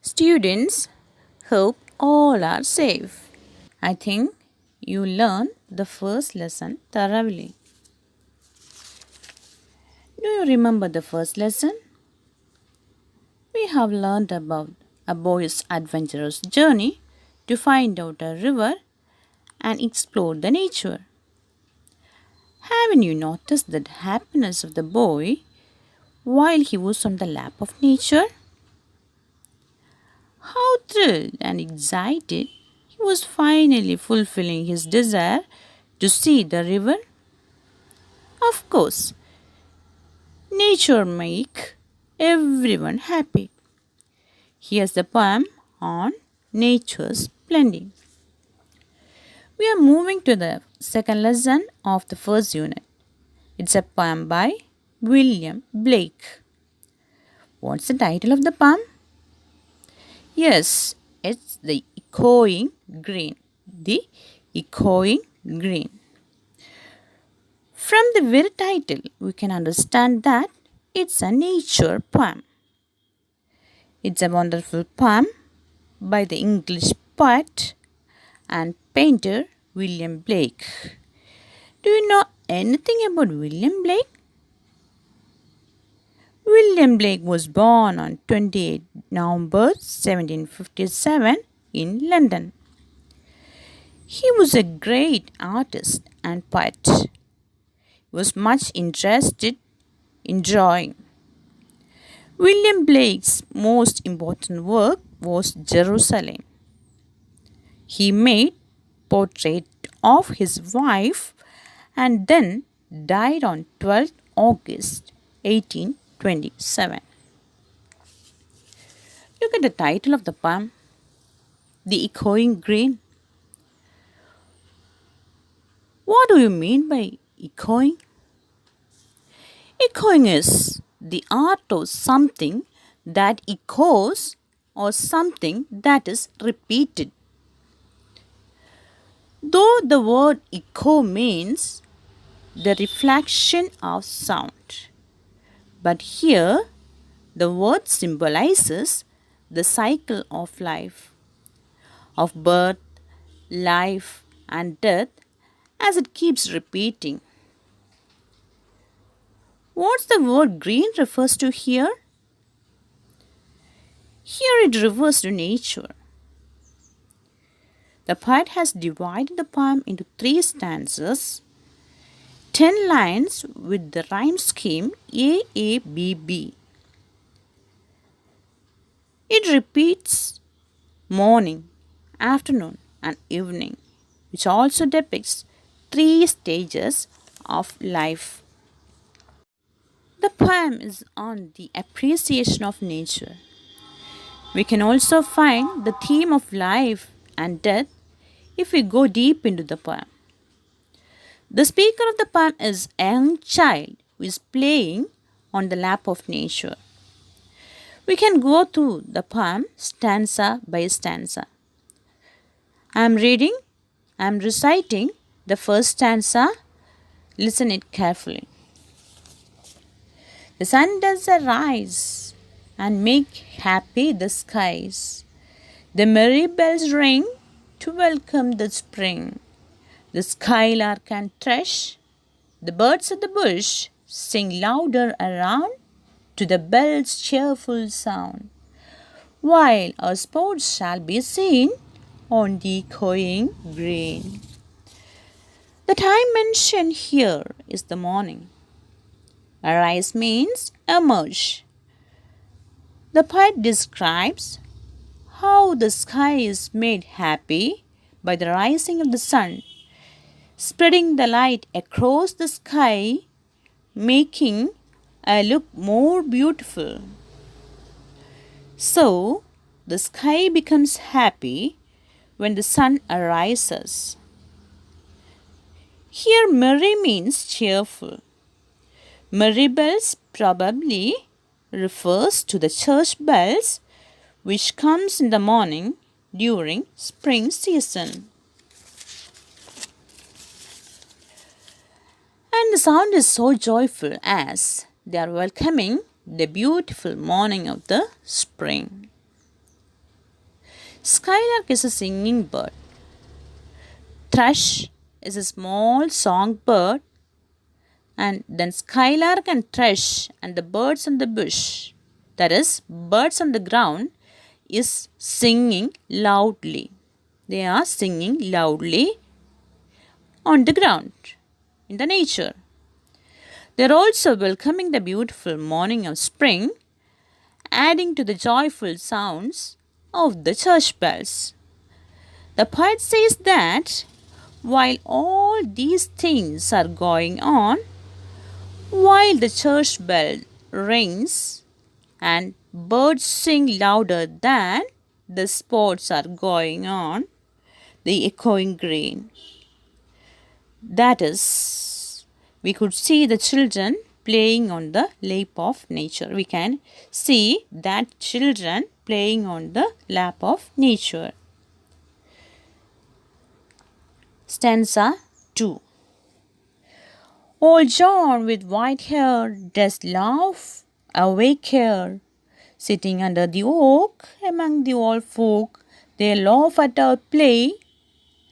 Students, hope all are safe. I think you learned the first lesson thoroughly. Do you remember the first lesson? We have learned about a boy's adventurous journey to find out a river and explore the nature. Haven't you noticed the happiness of the boy while he was on the lap of nature? How thrilled and excited he was finally fulfilling his desire to see the river. Of course, nature make everyone happy. Here's the poem on nature's splendor. We are moving to the second lesson of the first unit. It's a poem by William Blake. What's the title of the poem? Yes, it's The Echoing Green. The Echoing Green. From the very title, we can understand that it's a nature poem. It's a wonderful poem by the English poet and painter William Blake. Do you know anything about William Blake? William Blake was born on 28 November 1757 in London. He was a great artist and poet. He was much interested in drawing. William Blake's most important work was Jerusalem. He made portrait of his wife and then died on 12th August 1827. Look at the title of the poem, The Echoing Green. What do you mean by echoing? Echoing is the art of something that echoes or something that is repeated. Though the word echo means the reflection of sound, but here the word symbolizes the cycle of life, of birth, life, and death as it keeps repeating. What's the word green refers to here? Here it refers to nature. The poet has divided the poem into 3 stanzas, 10 lines with the rhyme scheme AABB. It repeats morning, afternoon, and evening, which also depicts 3 stages of life. The poem is on the appreciation of nature. We can also find the theme of life and death if we go deep into the poem. The speaker of the poem is a young child who is playing on the lap of nature. We can go through the poem stanza by stanza. I am reciting the first stanza. Listen it carefully. The sun does arise and make happy the skies. The merry bells ring to welcome the spring. The skylark and thrush, the birds of the bush, sing louder around to the bell's cheerful sound, while our sports shall be seen on the echoing green. The time mentioned here is the morning. Arise means emerge. The poet describes how the sky is made happy by the rising of the sun, spreading the light across the sky, making it look more beautiful. So, the sky becomes happy when the sun arises. Here, merry means cheerful. Merry bells probably refers to the church bells which comes in the morning during spring season. And the sound is so joyful as they are welcoming the beautiful morning of the spring. Skylark is a singing bird. Thrush is a small songbird. And then skylark and thrush and the birds on the bush, that is, birds on the ground, is singing loudly. They are singing loudly on the ground, in the nature. They are also welcoming the beautiful morning of spring, adding to the joyful sounds of the church bells. The poet says that while all these things are going on, while the church bell rings and birds sing louder than the sports are going on, the echoing green. That is, we could see the children playing on the lap of nature. We can see that children playing on the lap of nature. Stanza 2. Old John with white hair does laugh awake here. Sitting under the oak among the old folk, they laugh at our play,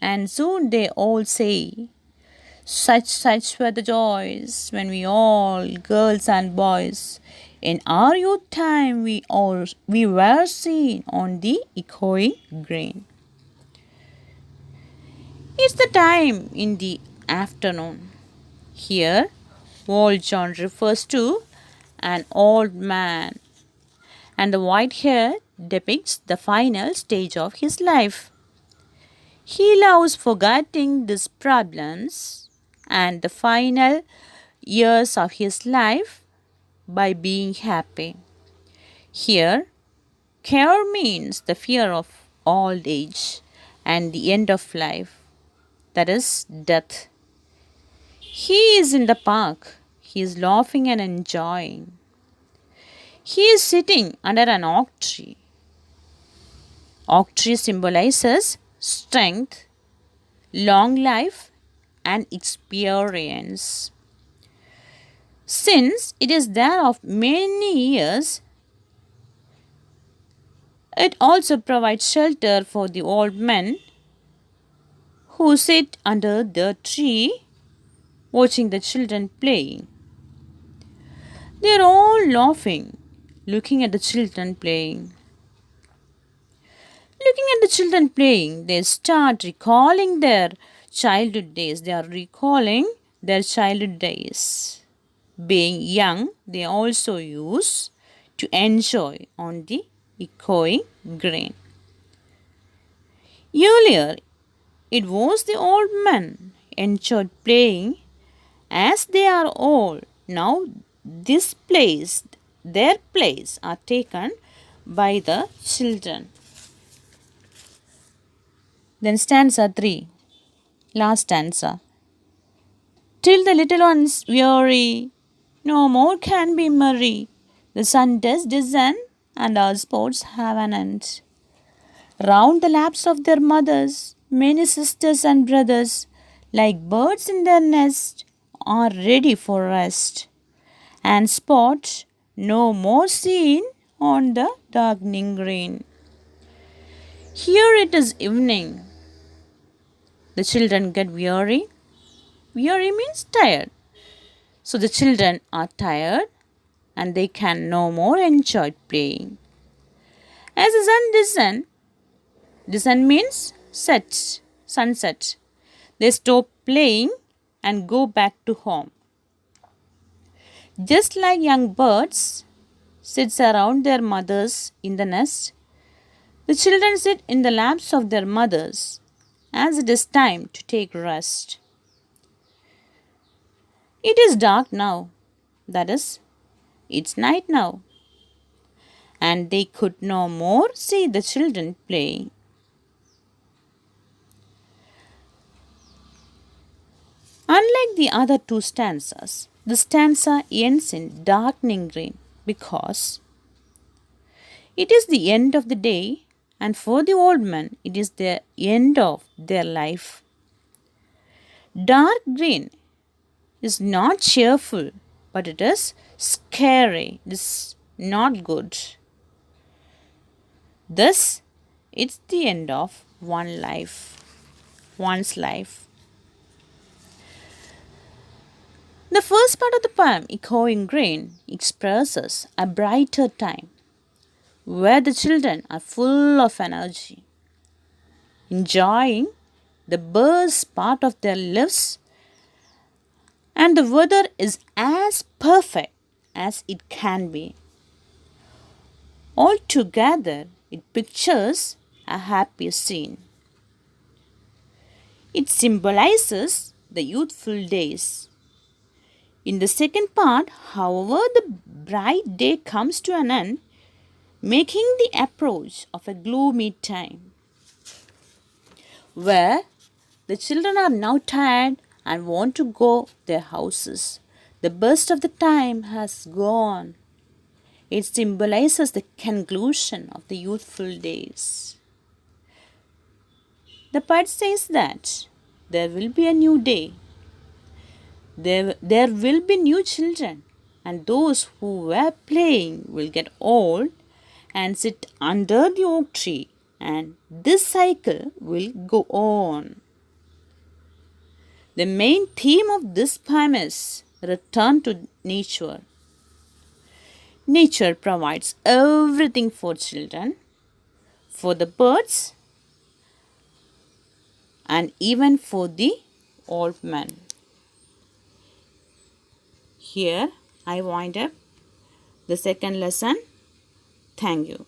and soon they all say, such were the joys when we all, girls and boys, in our youth time we were seen on the echoing green. It's the time in the afternoon. Here, Old John refers to an old man, and the white hair depicts the final stage of his life. He loves forgetting these problems and the final years of his life by being happy. Here, care means the fear of old age and the end of life, that is, death. He is in the park. He is laughing and enjoying. He is sitting under an oak tree. Oak tree symbolizes strength, long life, and experience. Since it is there of many years, it also provides shelter for the old men who sit under the tree watching the children playing. They are all laughing, looking at the children playing. Looking at the children playing, they start recalling their childhood days. They are recalling their childhood days. Being young, they also use to enjoy on the echoing green. Earlier, it was the old men enjoyed playing. As they are old, now their place are taken by the children. Then stanza 3, last stanza. Till the little ones weary, no more can be merry. The sun does descend, and our sports have an end. Round the laps of their mothers, many sisters and brothers, like birds in their nest, are ready for rest, and spot no more seen on the darkening green. Here it is evening. The children get weary. Weary means tired. So the children are tired and they can no more enjoy playing. As the sun descend means sunset. They stop playing and go back to home. Just like young birds sits around their mothers in the nest, the children sit in the laps of their mothers as it is time to take rest. It is dark now, that is, it's night now, and they could no more see the children playing. Unlike the other two stanzas, the stanza ends in darkening green because it is the end of the day, and for the old men, it is the end of their life. Dark green is not cheerful, but it is scary. It is not good. Thus, It's the end of one's life. The first part of the poem, Echoing Green, expresses a brighter time where the children are full of energy, enjoying the best part of their lives, and the weather is as perfect as it can be. Altogether, it pictures a happy scene. It symbolizes the youthful days. In the second part, however, the bright day comes to an end, making the approach of a gloomy time, where the children are now tired and want to go their houses. The best of the time has gone. It symbolizes the conclusion of the youthful days. The poet says that there will be a new day. There will be new children, and those who were playing will get old and sit under the oak tree, and this cycle will go on. The main theme of this poem is return to nature. Nature provides everything for children, for the birds, and even for the old men. Here I wind up the second lesson. Thank you.